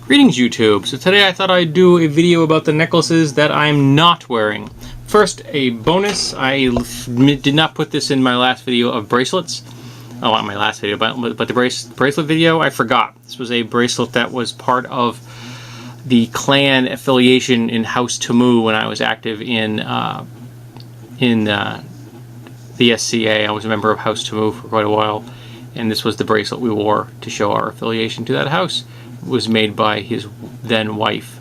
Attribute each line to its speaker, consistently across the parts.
Speaker 1: Greetings YouTube. So today I thought I'd do a video about the necklaces that I'm not wearing. First, a bonus. I did not put this in my last video of bracelets. Oh, not my last video, but the bracelet video, I forgot. This was a bracelet that was part of the clan affiliation in House Tamu when I was active in the SCA. I was a member of House Tamu for quite a while, and this was the bracelet we wore to show our affiliation to that house. It was made by his then wife.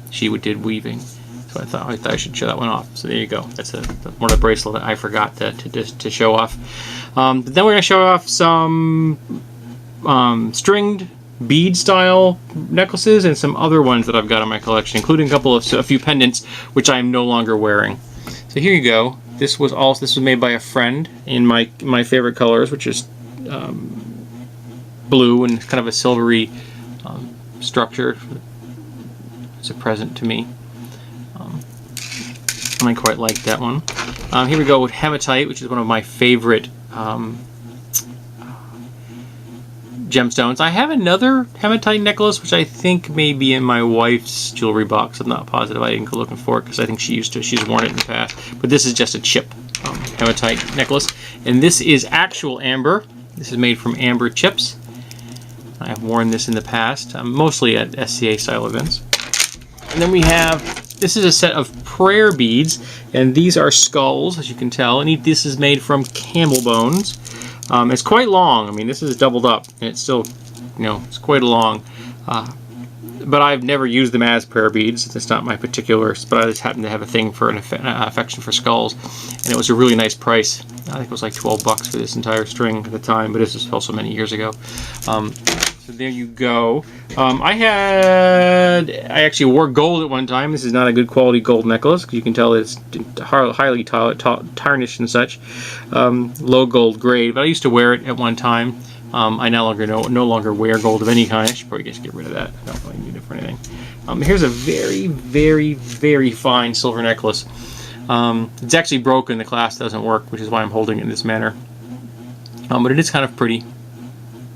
Speaker 1: She did weaving, so I thought I should show that one off. So there you go. That's one of the bracelets that I forgot to show off. But then we're going to show off some stringed bead style necklaces and some other ones that I've got in my collection, including a few pendants which I am no longer wearing. So here you go. This was made by a friend in my favorite colors, which is blue and kind of a silvery structure. It's a present to me. I quite like that one. Here we go with hematite, which is one of my favorite gemstones. I have another hematite necklace, which I think may be in my wife's jewelry box. I'm not positive. I didn't go looking for it because I think she's worn it in the past. But this is just a chip hematite necklace, and this is actual amber. This is made from amber chips. I have worn this in the past, mostly at SCA style events. And then we have, this is a set of prayer beads, and these are skulls, as you can tell, and this is made from camel bones. It's quite long. I mean, this is doubled up, and it's still, it's quite long. But I've never used them as prayer beads. It's not my particular, but I just happen to have a thing for an affection for skulls, and it was a really nice price. I think it was like 12 bucks for this entire string at the time, but this is also many years ago. So there you go. I actually wore gold at one time. This is not a good quality gold necklace, because you can tell it's highly tarnished and such. Low gold grade, but I used to wear it at one time. I no longer wear gold of any kind. I should probably just get rid of that. I don't really need it for anything. Here's a very, very, very fine silver necklace. It's actually broken. The clasp doesn't work, which is why I'm holding it in this manner. But it is kind of pretty.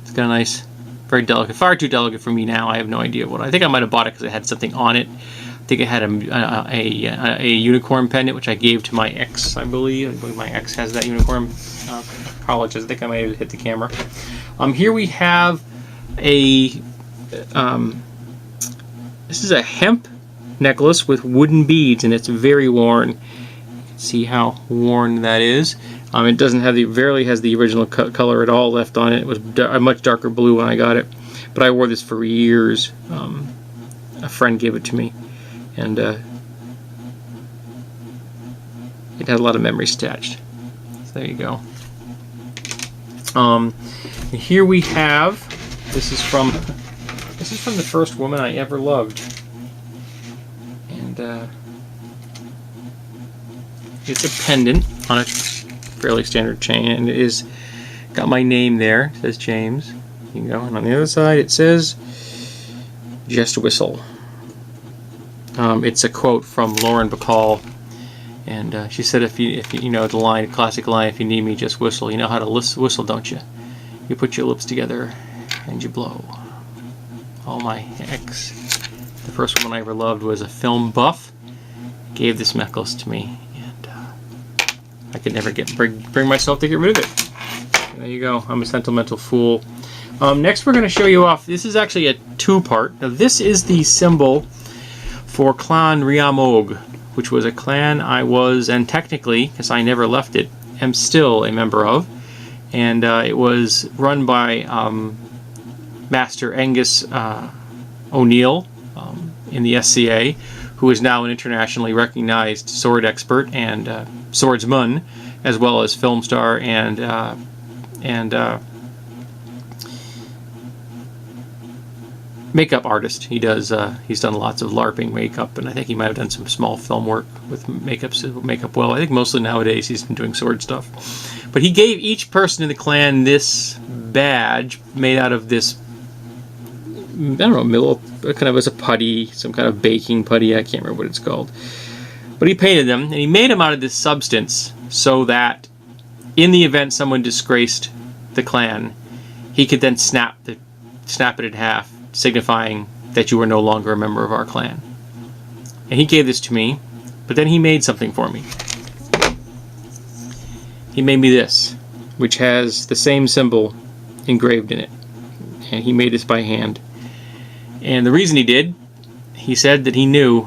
Speaker 1: It's got a nice, very delicate, far too delicate for me now. I have no idea what. I think I might have bought it because it had something on it. I think it had a unicorn pendant, which I gave to my ex, I believe. I believe my ex has that unicorn. Apologies, I think I might have hit the camera. Here we have a, this is a hemp necklace with wooden beads, and it's very worn. You can see how worn that is. It doesn't have barely has the original color at all left on it. It was a much darker blue when I got it, but I wore this for years. A friend gave it to me, and it had a lot of memories attached. So there you go. Here we have, this is from the first woman I ever loved, and it's a pendant on a fairly standard chain, and it is got my name there. It says James. You can go, and on the other side it says "Just Whistle." It's a quote from Lauren Bacall. And she said, if you know the line, classic line, "If you need me, just whistle." You know how to whistle, don't you? You put your lips together and you blow. Oh, my ex, the first woman I ever loved, was a film buff. Gave this necklace to me, and I could never bring myself to get rid of it. There you go. I'm a sentimental fool. Next, we're going to show you off. This is actually a two-part. Now, this is the symbol for Clan Riamog, which was a clan I was, and technically, because I never left it, am still a member of. And it was run by Master Angus O'Neill in the SCA, who is now an internationally recognized sword expert and swordsman, as well as film star and makeup artist. He's done lots of LARPing makeup, and I think he might have done some small film work with makeup well. I think mostly nowadays he's been doing sword stuff. But he gave each person in the clan this badge made out of this, I don't know, kind of as a putty, some kind of baking putty. I can't remember what it's called. But he painted them, and he made them out of this substance so that in the event someone disgraced the clan, he could then snap it in half, signifying that you are no longer a member of our clan. And he gave this to me, but then he made something for me. He made me this, which has the same symbol engraved in it. And he made this by hand. And the reason he did, he said that he knew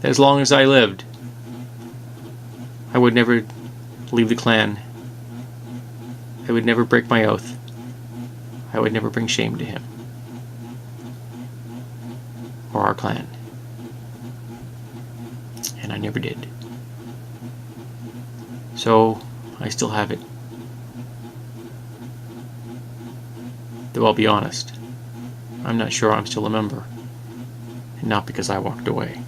Speaker 1: that as long as I lived, I would never leave the clan. I would never break my oath. I would never bring shame to him or our clan. And I never did. So I still have it. Though I'll be honest, I'm not sure I'm still a member. And not because I walked away.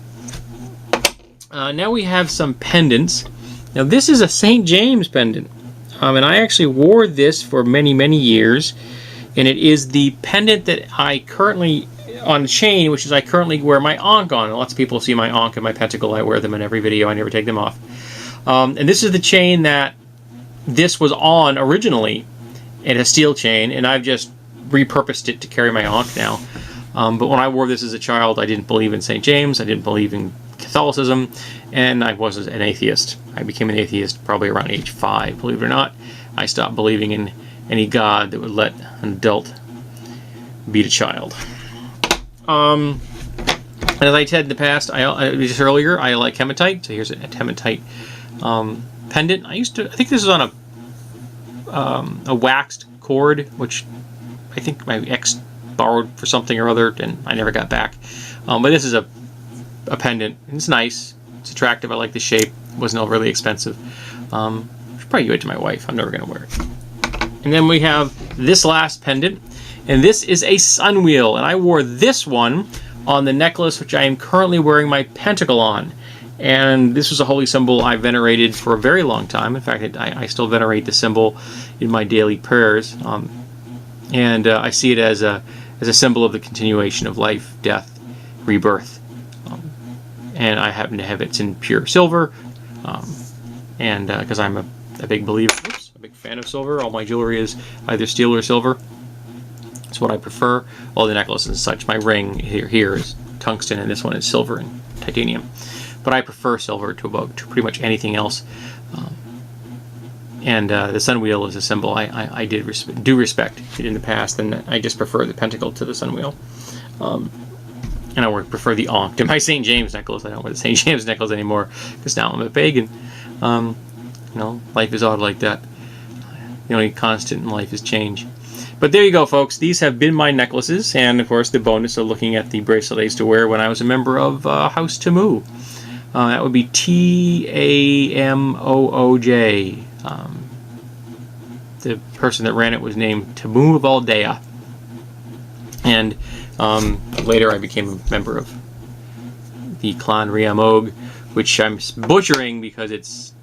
Speaker 1: Now we have some pendants. Now this is a St. James pendant. And I actually wore this for many, many years. And it is the pendant that I currently, on the chain, which is I currently wear my Ankh on. Lots of people see my Ankh and my pentacle. I wear them in every video. I never take them off. And this is the chain that this was on originally. It's a steel chain, and I've just repurposed it to carry my Ankh now. But when I wore this as a child, I didn't believe in St. James. I didn't believe in Catholicism, and I was an atheist. I became an atheist probably around age 5, believe it or not. I stopped believing in any god that would let an adult beat a child. And as I said in the past, just earlier, I like hematite. So here's a hematite pendant. I think this is on a waxed cord, which I think my ex borrowed for something or other, and I never got back. But this is a pendant. It's nice. It's attractive. I like the shape. It wasn't overly expensive. I should probably give it to my wife. I'm never going to wear it. And then we have this last pendant, and this is a sun wheel, and I wore this one on the necklace which I am currently wearing my pentacle on. And this was a holy symbol I venerated for a very long time. In fact, I still venerate the symbol in my daily prayers, and I see it as a symbol of the continuation of life, death, rebirth. And I happen to have it in pure silver, and because I'm a big believer, a big fan of silver. All my jewelry is either steel or silver. It's what I prefer. All the necklaces and such. My ring here is tungsten, and this one is silver and titanium. But I prefer silver to pretty much anything else. And the sun wheel is a symbol I do respect it in the past, and I just prefer the pentacle to the sun wheel. And I would prefer the Ankh to my St. James necklace. I don't wear the St. James necklace anymore because now I'm a pagan. Life is odd like that. The only constant in life is change. But there you go, folks. These have been my necklaces, and of course the bonus of looking at the bracelet I used to wear when I was a member of House Tamoo. That would be Tamooj. The person that ran it was named Tamoo of Aldea. And later I became a member of the Clan Riamog, which I'm butchering because it's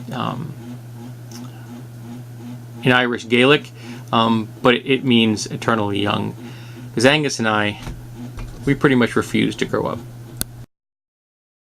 Speaker 1: in Irish Gaelic, but it means eternally young. Because Angus and I, we pretty much refused to grow up.